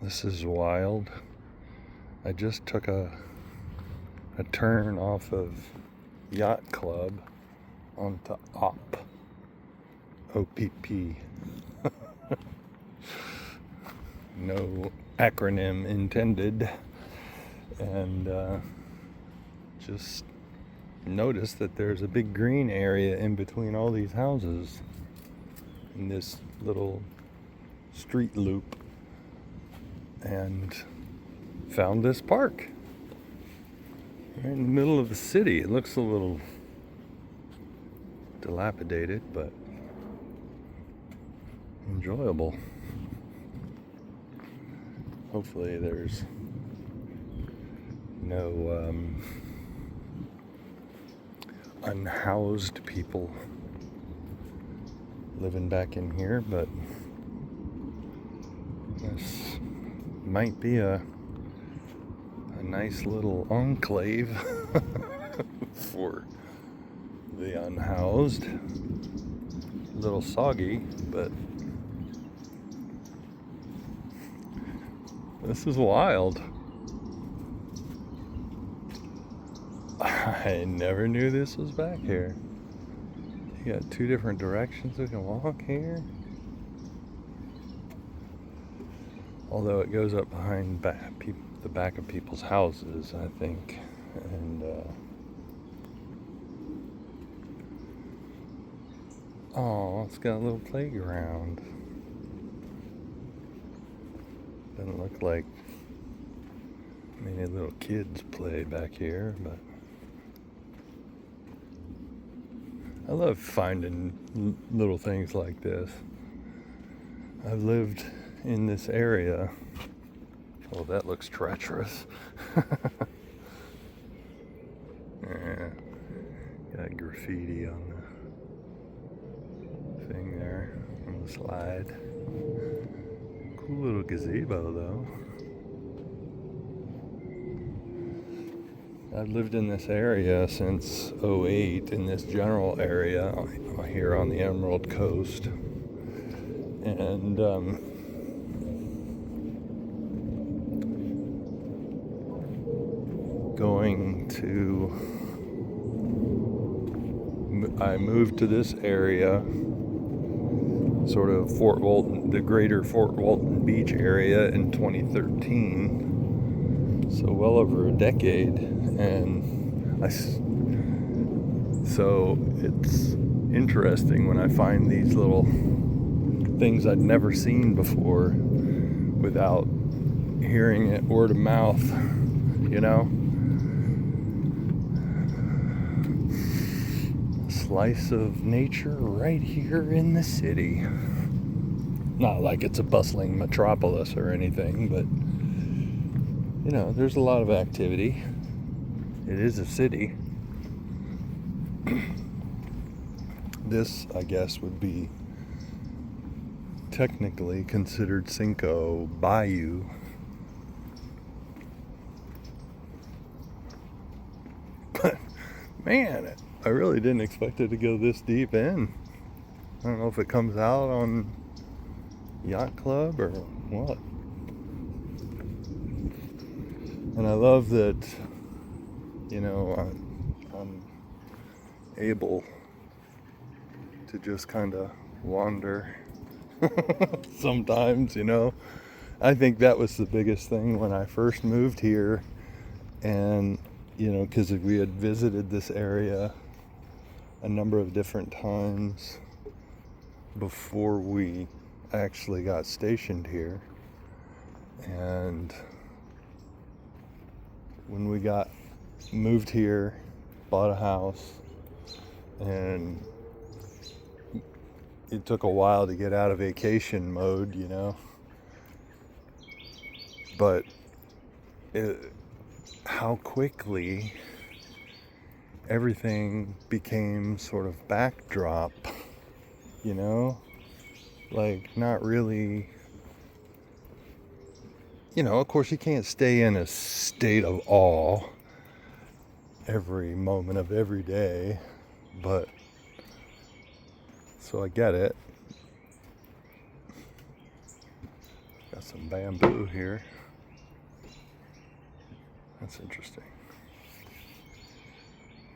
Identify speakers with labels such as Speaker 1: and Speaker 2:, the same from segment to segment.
Speaker 1: This is wild. I just took a turn off of Yacht Club onto OPP. No acronym intended. And just noticed that there's a big green area in between all these houses in this little street loop, and found this park right in the middle of the city. It looks a little dilapidated, but enjoyable. Hopefully there's no unhoused people living back in here, but this might be a nice little enclave for the unhoused. A little soggy, but this is wild. I never knew this was back here. You got two different directions we can walk here. Although it goes up behind the back of people's houses, I think. And oh, it's got a little playground. Doesn't look like many little kids play back here, but I love finding little things like this. I've lived in this area. Oh, that looks treacherous. Yeah, got graffiti on the thing there, on the slide. Cool little gazebo, though. I've lived in this area since '08, in this general area here on the Emerald Coast. And I moved to this area, sort of Fort Walton, the greater Fort Walton Beach area, in 2013. So well over a decade. And so it's interesting when I find these little things I'd never seen before without hearing it word of mouth, you know? A slice of nature right here in the city. Not like it's a bustling metropolis or anything, but you know, there's a lot of activity. It is a city. This, I guess, would be technically considered Cinco, Bayou. But man, I really didn't expect it to go this deep in. I don't know if it comes out on Yacht Club or what. And I love that, you know, I'm able to just kind of wander sometimes, you know. I think that was the biggest thing when I first moved here, and you know, because we had visited this area a number of different times before we actually got stationed here. And when we moved here, bought a house, and it took a while to get out of vacation mode, you know. But how quickly everything became sort of backdrop, you know? Like, not really, you know, of course you can't stay in a state of awe every moment of every day, but so I get it. Got some bamboo here. That's interesting.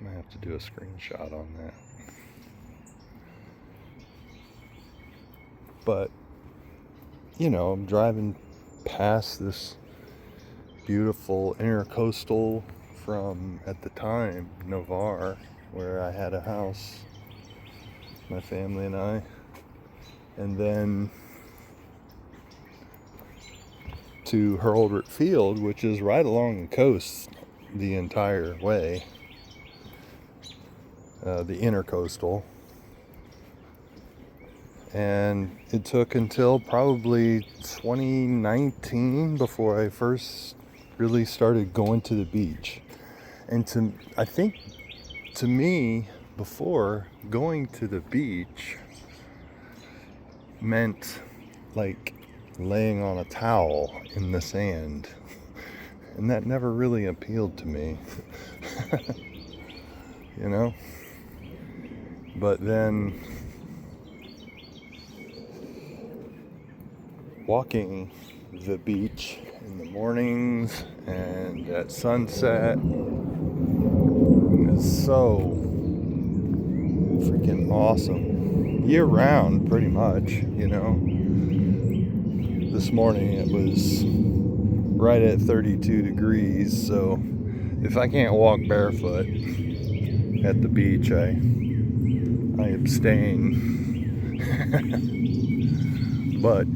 Speaker 1: I might have to do a screenshot on that. But, you know, I'm driving past this beautiful intercoastal from, at the time, Navarre, where I had a house, my family and I. And then to Hurlburt Field, which is right along the coast the entire way, the intercoastal. And it took until probably 2019 before I first really started going to the beach. And I think to me, before, going to the beach meant like laying on a towel in the sand. And that never really appealed to me. You know? But then walking the beach in the mornings and at sunset is so freaking awesome. Year round, pretty much, you know. This morning it was right at 32 degrees, so if I can't walk barefoot at the beach, I abstain. But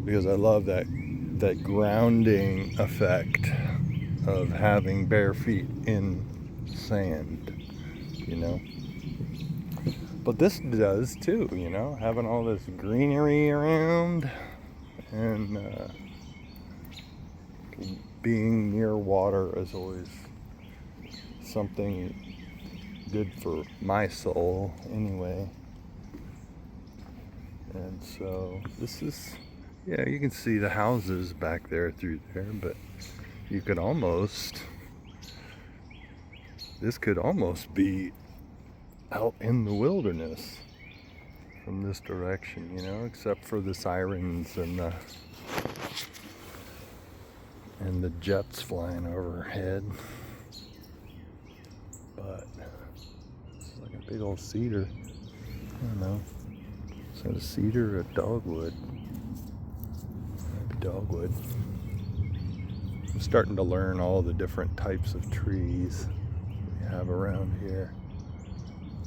Speaker 1: because I love that grounding effect of having bare feet in sand, you know. But this does too, you know, having all this greenery around and being near water is always something good for my soul anyway. And so this is, yeah, you can see the houses back there through there, but you could almost, this could almost be out in the wilderness from this direction, you know, except for the sirens and the jets flying overhead. But it's like a big old cedar. I don't know. Is that a cedar or a dogwood? Maybe dogwood. I'm starting to learn all the different types of trees we have around here.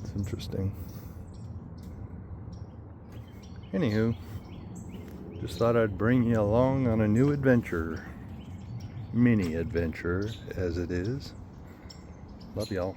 Speaker 1: It's interesting. Anywho, just thought I'd bring you along on a new adventure. Mini adventure, as it is. Love y'all.